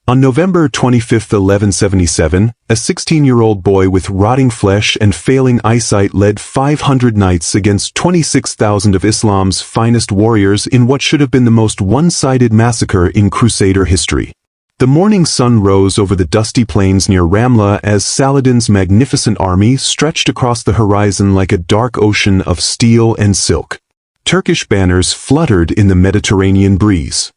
On November 25, 1177, a 16-year-old boy with rotting flesh and failing eyesight led 500 knights against 26,000 of Islam's finest warriors in what should have been the most one-sided massacre in Crusader history. The morning sun rose over the dusty plains near Ramla as Saladin's magnificent army stretched across the horizon like a dark ocean of steel and silk. Turkish banners fluttered in the Mediterranean breeze.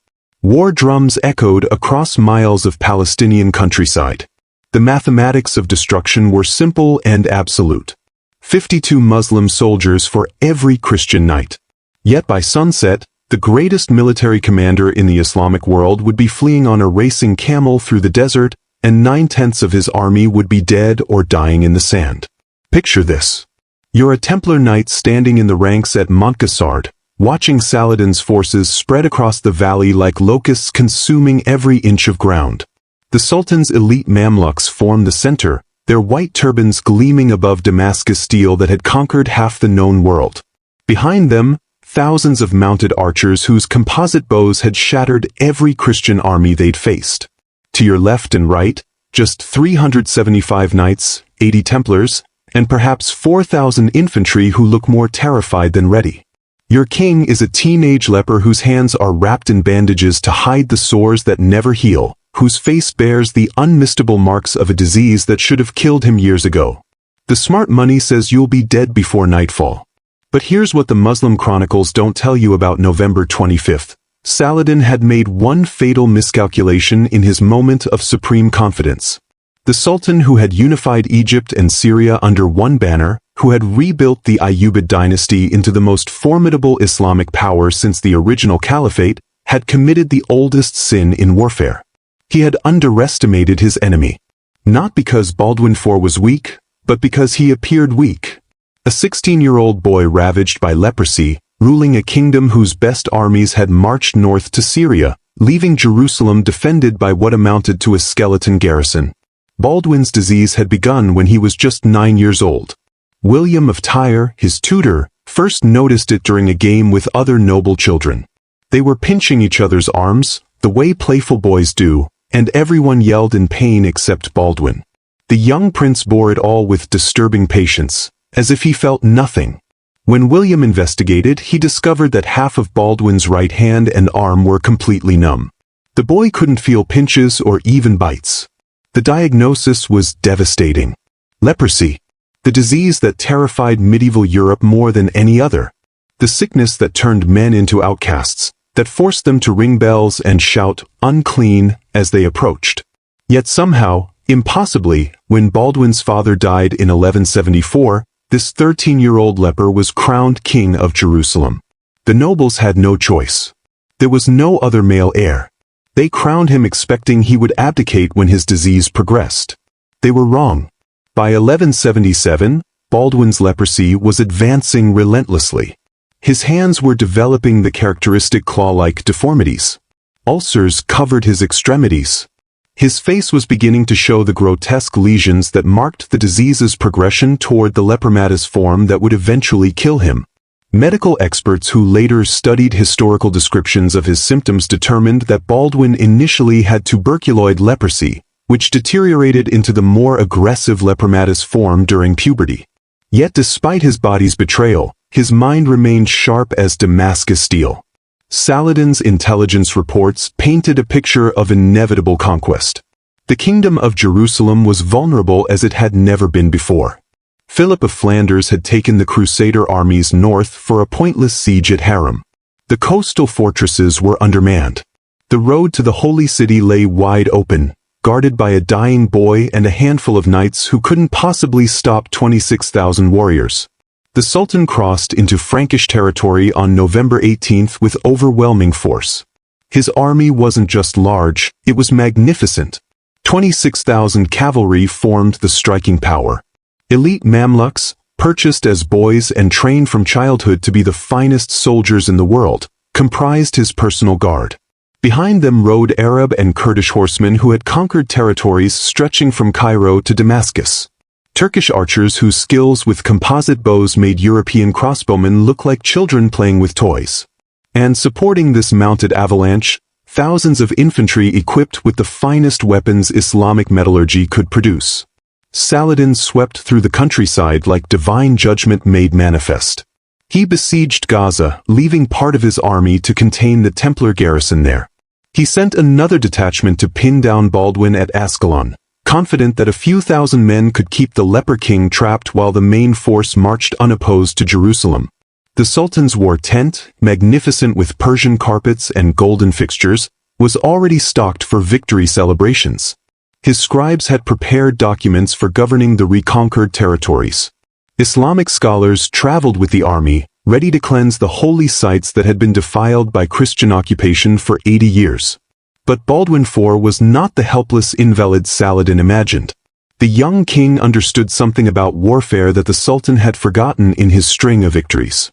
War drums echoed across miles of Palestinian countryside. The mathematics of destruction were simple and absolute. 52 Muslim soldiers for every Christian knight. Yet by sunset, the greatest military commander in the Islamic world would be fleeing on a racing camel through the desert, and 9/10 of his army would be dead or dying in the sand. Picture this. You're a Templar knight standing in the ranks at Montgisard, watching Saladin's forces spread across the valley like locusts consuming every inch of ground. The Sultan's elite Mamluks form the center, their white turbans gleaming above Damascus steel that had conquered half the known world. Behind them, thousands of mounted archers whose composite bows had shattered every Christian army they'd faced. To your left and right, just 375 knights, 80 Templars, and perhaps 4,000 infantry who look more terrified than ready. Your king is a teenage leper whose hands are wrapped in bandages to hide the sores that never heal, whose face bears the unmistakable marks of a disease that should have killed him years ago. The smart money says you'll be dead before nightfall. But here's what the Muslim chronicles don't tell you about November 25th. Saladin had made one fatal miscalculation in his moment of supreme confidence. The Sultan who had unified Egypt and Syria under one banner, who had rebuilt the Ayyubid dynasty into the most formidable Islamic power since the original caliphate, had committed the oldest sin in warfare. He had underestimated his enemy. Not because Baldwin IV was weak, but because he appeared weak. A 16-year-old boy ravaged by leprosy, ruling a kingdom whose best armies had marched north to Syria, leaving Jerusalem defended by what amounted to a skeleton garrison. Baldwin's disease had begun when he was just 9 years old. William of Tyre, his tutor, first noticed it during a game with other noble children. They were pinching each other's arms, the way playful boys do, and everyone yelled in pain except Baldwin. The young prince bore it all with disturbing patience, as if he felt nothing. When William investigated, he discovered that half of Baldwin's right hand and arm were completely numb. The boy couldn't feel pinches or even bites. The diagnosis was devastating. Leprosy. The disease that terrified medieval Europe more than any other. The sickness that turned men into outcasts, that forced them to ring bells and shout, "Unclean," as they approached. Yet somehow, impossibly, when Baldwin's father died in 1174, this 13-year-old leper was crowned king of Jerusalem. The nobles had no choice. There was no other male heir. They crowned him expecting he would abdicate when his disease progressed. They were wrong. By 1177, Baldwin's leprosy was advancing relentlessly. His hands were developing the characteristic claw-like deformities. Ulcers covered his extremities. His face was beginning to show the grotesque lesions that marked the disease's progression toward the leprmatous form that would eventually kill him. Medical experts who later studied historical descriptions of his symptoms determined that Baldwin initially had tuberculoid leprosy, which deteriorated into the more aggressive leprmatous form during puberty. Yet despite his body's betrayal, his mind remained sharp as Damascus steel. Saladin's intelligence reports painted a picture of inevitable conquest. The kingdom of Jerusalem was vulnerable as it had never been before. Philip of Flanders had taken the Crusader armies north for a pointless siege at Haram. The coastal fortresses were undermanned. The road to the Holy City lay wide open, guarded by a dying boy and a handful of knights who couldn't possibly stop 26,000 warriors. The Sultan crossed into Frankish territory on November 18th with overwhelming force. His army wasn't just large, it was magnificent. 26,000 cavalry formed the striking power. Elite Mamluks, purchased as boys and trained from childhood to be the finest soldiers in the world, comprised his personal guard. Behind them rode Arab and Kurdish horsemen who had conquered territories stretching from Cairo to Damascus. Turkish archers whose skills with composite bows made European crossbowmen look like children playing with toys. And supporting this mounted avalanche, thousands of infantry equipped with the finest weapons Islamic metallurgy could produce. Saladin swept through the countryside like divine judgment made manifest. He besieged Gaza, leaving part of his army to contain the Templar garrison there. He sent another detachment to pin down Baldwin at Ascalon, confident that a few thousand men could keep the leper king trapped while the main force marched unopposed to Jerusalem. The Sultan's war tent, magnificent with Persian carpets and golden fixtures, was already stocked for victory celebrations. His scribes had prepared documents for governing the reconquered territories. Islamic scholars traveled with the army, ready to cleanse the holy sites that had been defiled by Christian occupation for 80 years. But Baldwin IV was not the helpless invalid Saladin imagined. The young king understood something about warfare that the Sultan had forgotten in his string of victories.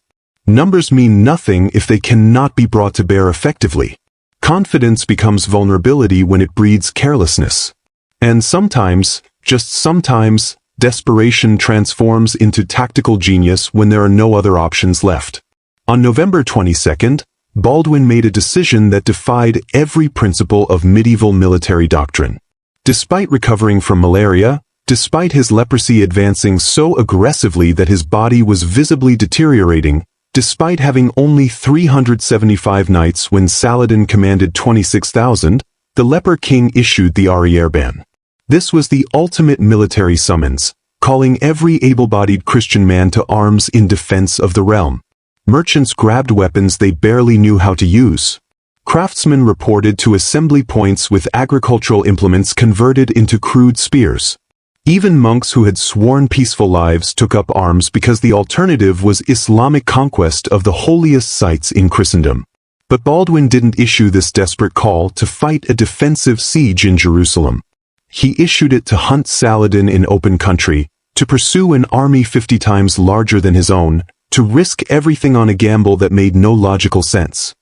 Numbers mean nothing if they cannot be brought to bear effectively. Confidence becomes vulnerability when it breeds carelessness. And sometimes, just sometimes, desperation transforms into tactical genius when there are no other options left. On November 22nd, Baldwin made a decision that defied every principle of medieval military doctrine. Despite recovering from malaria, despite his leprosy advancing so aggressively that his body was visibly deteriorating, despite having only 375 knights when Saladin commanded 26,000, the leper king issued the arriere ban. This was the ultimate military summons, calling every able-bodied Christian man to arms in defense of the realm. Merchants grabbed weapons they barely knew how to use. Craftsmen reported to assembly points with agricultural implements converted into crude spears. Even monks who had sworn peaceful lives took up arms because the alternative was Islamic conquest of the holiest sites in Christendom. But Baldwin didn't issue this desperate call to fight a defensive siege in Jerusalem. He issued it to hunt Saladin in open country, to pursue an army 50 times larger than his own, to risk everything on a gamble that made no logical sense.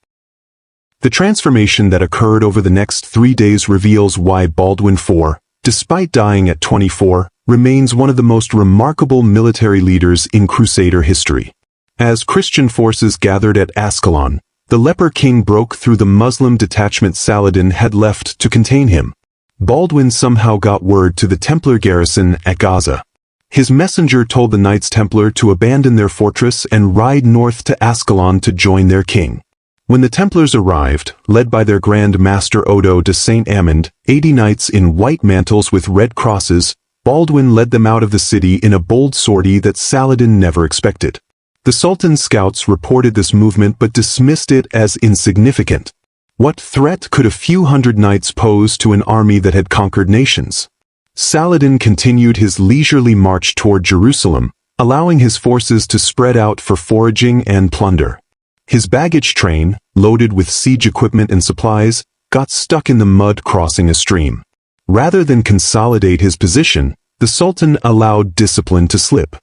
The transformation that occurred over the next 3 days reveals why Baldwin IV, despite dying at 24, remains one of the most remarkable military leaders in Crusader history. As Christian forces gathered at Ascalon, the leper king broke through the Muslim detachment Saladin had left to contain him. Baldwin somehow got word to the Templar garrison at Gaza. His messenger told the Knights Templar to abandon their fortress and ride north to Ascalon to join their king. When the Templars arrived, led by their Grand Master Odo de Saint Amand, 80 knights in white mantles with red crosses, Baldwin led them out of the city in a bold sortie that Saladin never expected. The Sultan's scouts reported this movement but dismissed it as insignificant. What threat could a few hundred knights pose to an army that had conquered nations? Saladin continued his leisurely march toward Jerusalem, allowing his forces to spread out for foraging and plunder. His baggage train, loaded with siege equipment and supplies, got stuck in the mud crossing a stream. Rather than consolidate his position, the Sultan allowed discipline to slip.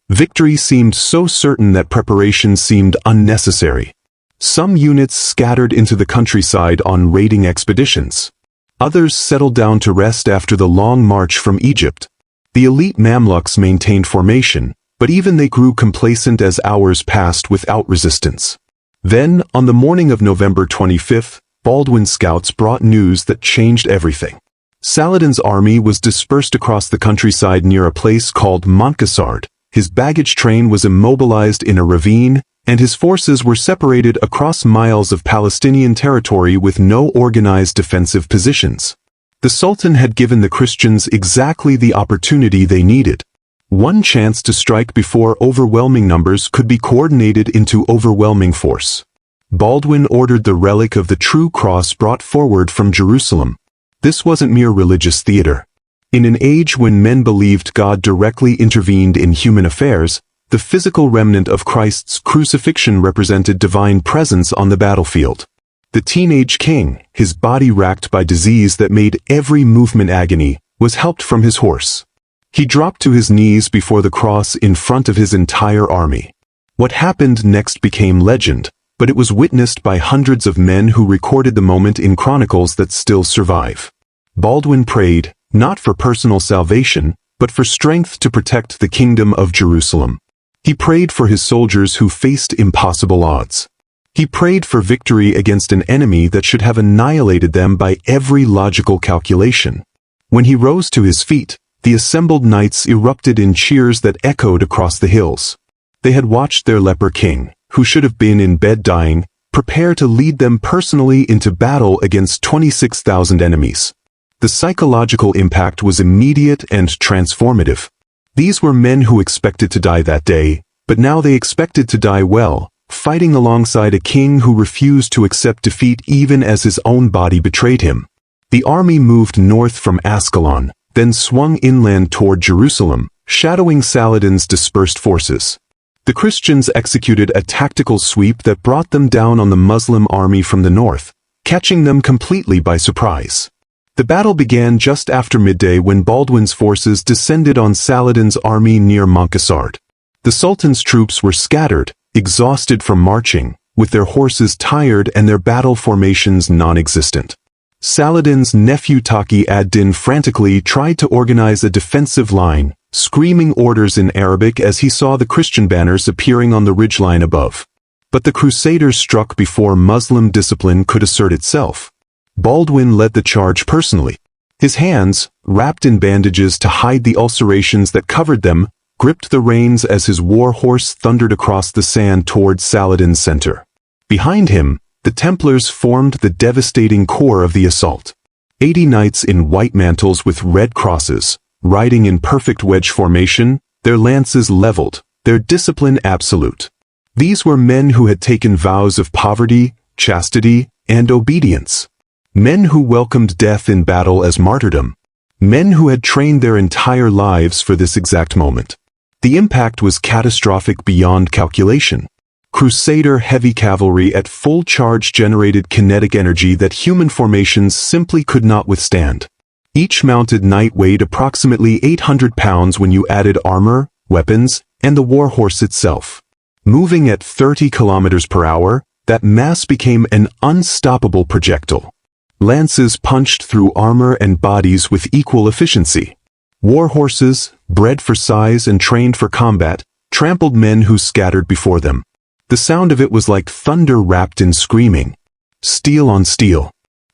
Victory seemed so certain that preparation seemed unnecessary. Some units scattered into the countryside on raiding expeditions. Others settled down to rest after the long march from Egypt. The elite Mamluks maintained formation, but even they grew complacent as hours passed without resistance. Then, on the morning of November 25th, Baldwin's scouts brought news that changed everything. Saladin's army was dispersed across the countryside near a place called Montgisard. His baggage train was immobilized in a ravine, and his forces were separated across miles of Palestinian territory with no organized defensive positions. The Sultan had given the Christians exactly the opportunity they needed. One chance to strike before overwhelming numbers could be coordinated into overwhelming force. Baldwin ordered the relic of the true cross brought forward from Jerusalem. This wasn't mere religious theater. In an age when men believed God directly intervened in human affairs, the physical remnant of Christ's crucifixion represented divine presence on the battlefield. The teenage king, his body racked by disease that made every movement agony, was helped from his horse. He dropped to his knees before the cross in front of his entire army. What happened next became legend, but it was witnessed by hundreds of men who recorded the moment in chronicles that still survive. Baldwin prayed, not for personal salvation, but for strength to protect the kingdom of Jerusalem. He prayed for his soldiers who faced impossible odds. He prayed for victory against an enemy that should have annihilated them by every logical calculation. When he rose to his feet, the assembled knights erupted in cheers that echoed across the hills. They had watched their leper king, who should have been in bed dying, prepare to lead them personally into battle against 26,000 enemies. The psychological impact was immediate and transformative. These were men who expected to die that day, but now they expected to die well, fighting alongside a king who refused to accept defeat even as his own body betrayed him. The army moved north from Ascalon, then swung inland toward Jerusalem, shadowing Saladin's dispersed forces. The Christians executed a tactical sweep that brought them down on the Muslim army from the north, catching them completely by surprise. The battle began just after midday when Baldwin's forces descended on Saladin's army near Montgisard. The Sultan's troops were scattered, exhausted from marching, with their horses tired and their battle formations non-existent. Saladin's nephew Taqi ad-Din frantically tried to organize a defensive line, screaming orders in Arabic as he saw the Christian banners appearing on the ridgeline above. But the Crusaders struck before Muslim discipline could assert itself. Baldwin led the charge personally. His hands, wrapped in bandages to hide the ulcerations that covered them, gripped the reins as his war horse thundered across the sand toward Saladin's center. Behind him, the Templars formed the devastating core of the assault. 80 knights in white mantles with red crosses, riding in perfect wedge formation, their lances leveled, their discipline absolute. These were men who had taken vows of poverty, chastity, and obedience. Men who welcomed death in battle as martyrdom. Men who had trained their entire lives for this exact moment. The impact was catastrophic beyond calculation. Crusader heavy cavalry at full charge generated kinetic energy that human formations simply could not withstand. Each mounted knight weighed approximately 800 pounds when you added armor, weapons, and the war horse itself. Moving at 30 kilometers per hour, that mass became an unstoppable projectile. Lances punched through armor and bodies with equal efficiency. War horses, bred for size and trained for combat, trampled men who scattered before them. The sound of it was like thunder wrapped in screaming. Steel on steel.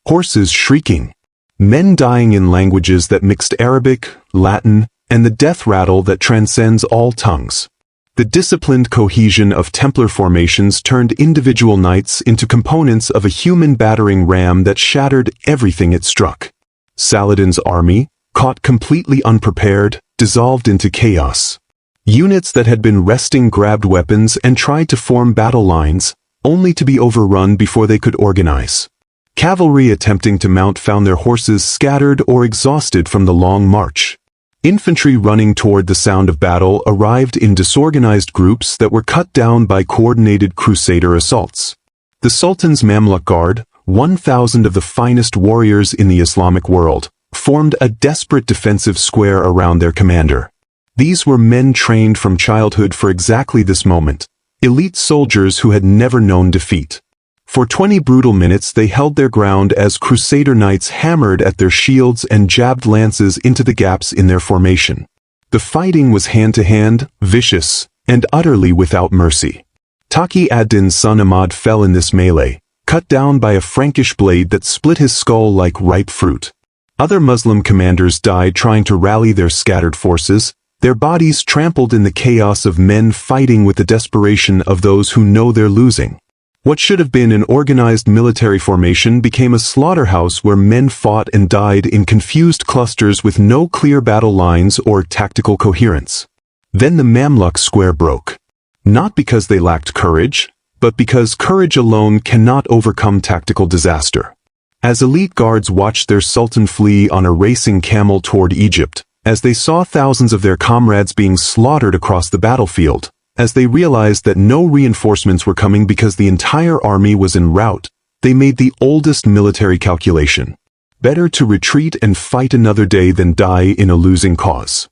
Horses shrieking. Men dying in languages that mixed Arabic, Latin, and the death rattle that transcends all tongues. The disciplined cohesion of Templar formations turned individual knights into components of a human battering ram that shattered everything it struck. Saladin's army, caught completely unprepared, dissolved into chaos. Units that had been resting grabbed weapons and tried to form battle lines, only to be overrun before they could organize. Cavalry attempting to mount found their horses scattered or exhausted from the long march. Infantry running toward the sound of battle arrived in disorganized groups that were cut down by coordinated Crusader assaults. The Sultan's Mamluk Guard, 1,000 of the finest warriors in the Islamic world, formed a desperate defensive square around their commander. These were men trained from childhood for exactly this moment, elite soldiers who had never known defeat. For 20 brutal minutes they held their ground as Crusader knights hammered at their shields and jabbed lances into the gaps in their formation. The fighting was hand-to-hand, vicious, and utterly without mercy. Taqi ad-Din's son Ahmad fell in this melee, cut down by a Frankish blade that split his skull like ripe fruit. Other Muslim commanders died trying to rally their scattered forces, their bodies trampled in the chaos of men fighting with the desperation of those who know they're losing. What should have been an organized military formation became a slaughterhouse where men fought and died in confused clusters with no clear battle lines or tactical coherence. Then the Mamluk square broke. Not because they lacked courage, but because courage alone cannot overcome tactical disaster. As elite guards watched their sultan flee on a racing camel toward Egypt, as they saw thousands of their comrades being slaughtered across the battlefield, as they realized that no reinforcements were coming because the entire army was en route, they made the oldest military calculation. Better to retreat and fight another day than die in a losing cause.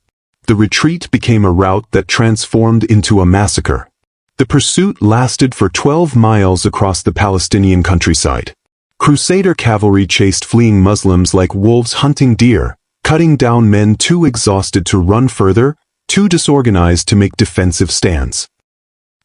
The retreat became a rout that transformed into a massacre. The pursuit lasted for 12 miles across the Palestinian countryside. Crusader cavalry chased fleeing Muslims like wolves hunting deer, cutting down men too exhausted to run further, too disorganized to make defensive stands.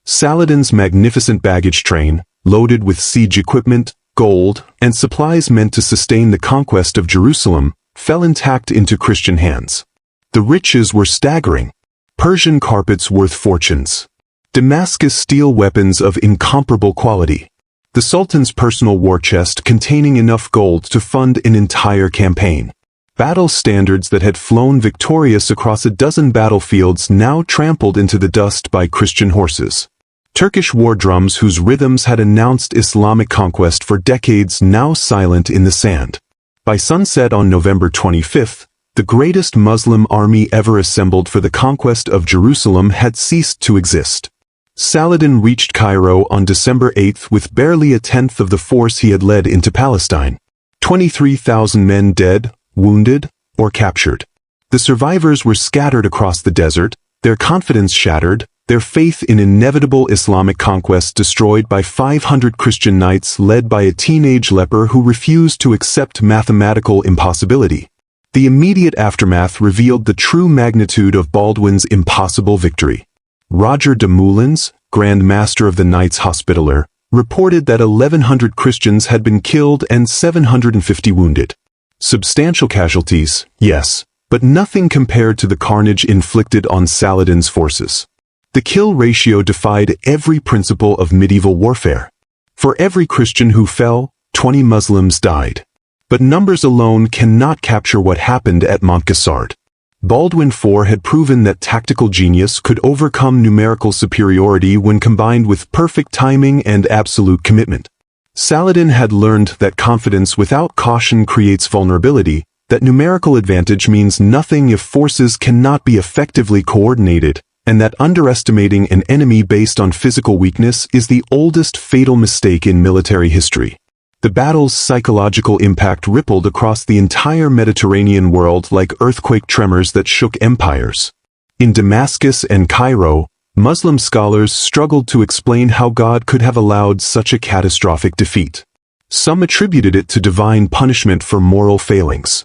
Saladin's magnificent baggage train, loaded with siege equipment, gold, and supplies meant to sustain the conquest of Jerusalem, fell intact into Christian hands. The riches were staggering. Persian carpets worth fortunes. Damascus steel weapons of incomparable quality. The Sultan's personal war chest containing enough gold to fund an entire campaign. Battle standards that had flown victorious across a dozen battlefields now trampled into the dust by Christian horses. Turkish war drums whose rhythms had announced Islamic conquest for decades now silent in the sand. By sunset on November 25th, the greatest Muslim army ever assembled for the conquest of Jerusalem had ceased to exist. Saladin reached Cairo on December 8th with barely a tenth of the force he had led into Palestine. 23,000 men dead, wounded, or captured. The survivors were scattered across the desert, their confidence shattered, their faith in inevitable Islamic conquest destroyed by 500 Christian knights led by a teenage leper who refused to accept mathematical impossibility. The immediate aftermath revealed the true magnitude of Baldwin's impossible victory. Roger de Moulins, Grand Master of the Knights Hospitaller, reported that 1,100 Christians had been killed and 750 wounded. Substantial casualties, yes, but nothing compared to the carnage inflicted on Saladin's forces. The kill ratio defied every principle of medieval warfare. For every Christian who fell, 20 Muslims died. But numbers alone cannot capture what happened at Montgisard. Baldwin IV had proven that tactical genius could overcome numerical superiority when combined with perfect timing and absolute commitment. Saladin had learned that confidence without caution creates vulnerability, that numerical advantage means nothing if forces cannot be effectively coordinated, and that underestimating an enemy based on physical weakness is the oldest fatal mistake in military history. The battle's psychological impact rippled across the entire Mediterranean world like earthquake tremors that shook empires. In Damascus and Cairo, Muslim scholars struggled to explain how God could have allowed such a catastrophic defeat. Some attributed it to divine punishment for moral failings.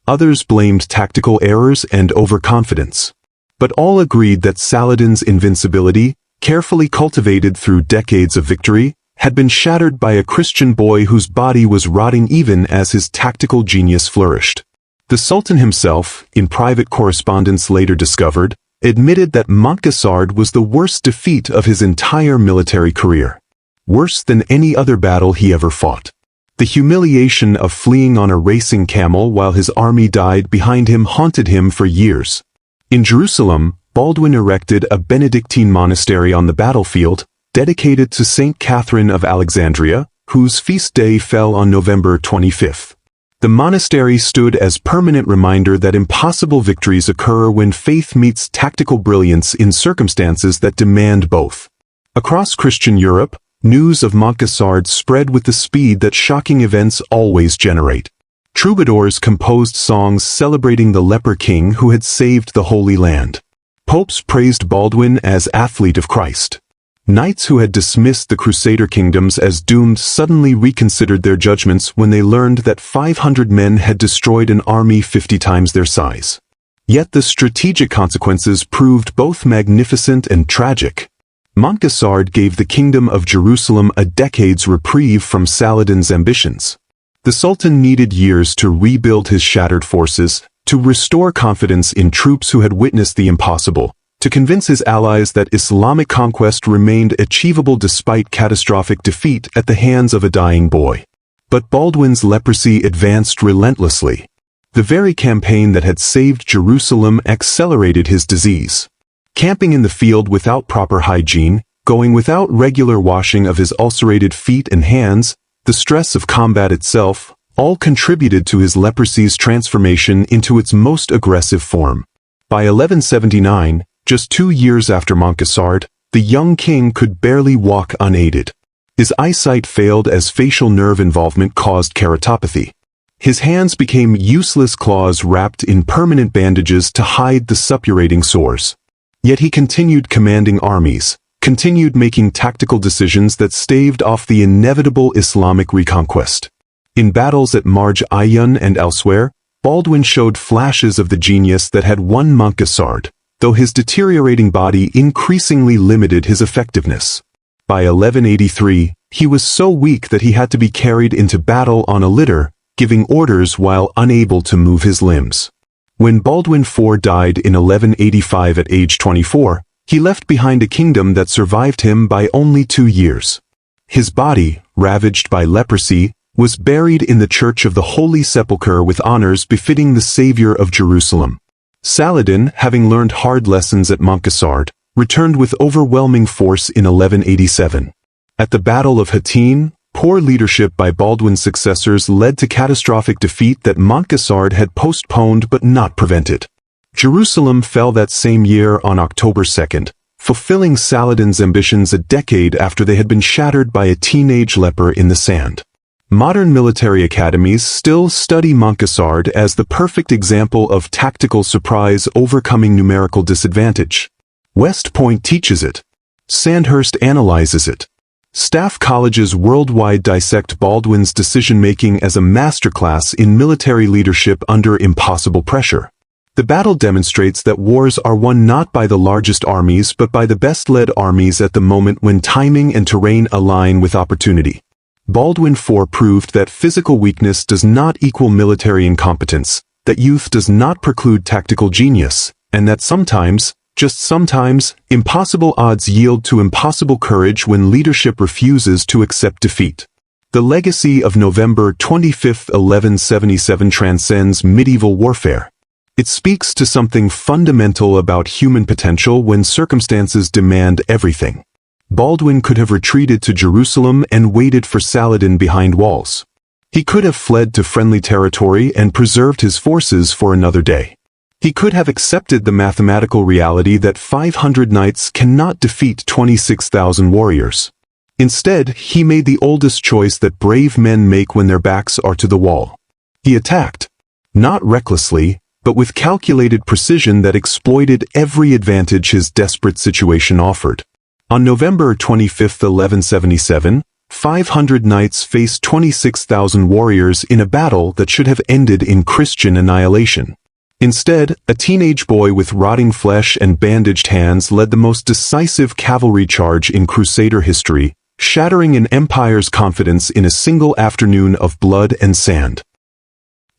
Others blamed tactical errors and overconfidence. But all agreed that Saladin's invincibility, carefully cultivated through decades of victory, had been shattered by a Christian boy whose body was rotting even as his tactical genius flourished. The Sultan himself, in private correspondence later discovered, admitted that Montgisard was the worst defeat of his entire military career. Worse than any other battle he ever fought. The humiliation of fleeing on a racing camel while his army died behind him haunted him for years. In Jerusalem, Baldwin erected a Benedictine monastery on the battlefield, dedicated to Saint Catherine of Alexandria, whose feast day fell on November 25th. The monastery stood as permanent reminder that impossible victories occur when faith meets tactical brilliance in circumstances that demand both. Across Christian Europe, news of Montgisard spread with the speed that shocking events always generate. Troubadours composed songs celebrating the leper king who had saved the Holy Land. Popes praised Baldwin as athlete of Christ. Knights who had dismissed the Crusader kingdoms as doomed suddenly reconsidered their judgments when they learned that 500 men had destroyed an army 50 times their size. Yet the strategic consequences proved both magnificent and tragic. Montgisard gave the kingdom of Jerusalem a decade's reprieve from Saladin's ambitions. The Sultan needed years to rebuild his shattered forces, to restore confidence in troops who had witnessed the impossible, to convince his allies that Islamic conquest remained achievable despite catastrophic defeat at the hands of a dying boy. But Baldwin's leprosy advanced relentlessly. The very campaign that had saved Jerusalem accelerated his disease. Camping in the field without proper hygiene, going without regular washing of his ulcerated feet and hands, the stress of combat itself, all contributed to his leprosy's transformation into its most aggressive form. By 1179, just 2 years after Montgisard, the young king could barely walk unaided. His eyesight failed as facial nerve involvement caused keratopathy. His hands became useless claws wrapped in permanent bandages to hide the suppurating sores. Yet he continued commanding armies, continued making tactical decisions that staved off the inevitable Islamic reconquest. In battles at Marj Ayun and elsewhere, Baldwin showed flashes of the genius that had won Montgisard, though his deteriorating body increasingly limited his effectiveness. By 1183, He was so weak that he had to be carried into battle on a litter, giving orders while unable to move his limbs. When Baldwin IV died in 1185 at age 24, he left behind a kingdom that survived him by only 2 years. His body, ravaged by leprosy, was buried in the Church of the Holy Sepulchre with honors befitting the Savior of Jerusalem. Saladin, having learned hard lessons at Montgisard, returned with overwhelming force in 1187. At the Battle of Hattin, poor leadership by Baldwin's successors led to catastrophic defeat that Montgisard had postponed but not prevented. Jerusalem fell that same year on October 2nd, fulfilling Saladin's ambitions a decade after they had been shattered by a teenage leper in the sand. Modern military academies still study Montgisard as the perfect example of tactical surprise overcoming numerical disadvantage. West Point teaches it. Sandhurst analyzes it. Staff colleges worldwide dissect Baldwin's decision-making as a masterclass in military leadership under impossible pressure. The battle demonstrates that wars are won not by the largest armies but by the best-led armies at the moment when timing and terrain align with opportunity. Baldwin IV proved that physical weakness does not equal military incompetence, that youth does not preclude tactical genius, and that sometimes, just sometimes, impossible odds yield to impossible courage when leadership refuses to accept defeat. The legacy of November 25, 1177 transcends medieval warfare. It speaks to something fundamental about human potential when circumstances demand everything. Baldwin could have retreated to Jerusalem and waited for Saladin behind walls. He could have fled to friendly territory and preserved his forces for another day. He could have accepted the mathematical reality that 500 knights cannot defeat 26,000 warriors. Instead, he made the oldest choice that brave men make when their backs are to the wall. He attacked. Not recklessly, but with calculated precision that exploited every advantage his desperate situation offered. On November 25, 1177, 500 knights faced 26,000 warriors in a battle that should have ended in Christian annihilation. Instead, a teenage boy with rotting flesh and bandaged hands led the most decisive cavalry charge in Crusader history, shattering an empire's confidence in a single afternoon of blood and sand.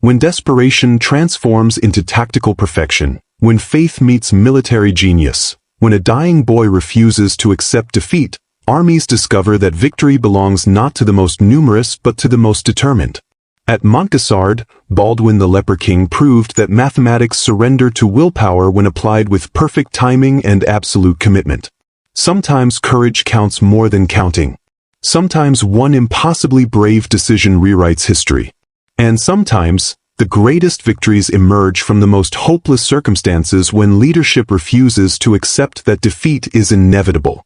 When desperation transforms into tactical perfection, when faith meets military genius, when a dying boy refuses to accept defeat, armies discover that victory belongs not to the most numerous but to the most determined. At Montgisard, Baldwin the Leper King proved that mathematics surrender to willpower when applied with perfect timing and absolute commitment. Sometimes courage counts more than counting. Sometimes one impossibly brave decision rewrites history. And sometimes, the greatest victories emerge from the most hopeless circumstances when leadership refuses to accept that defeat is inevitable.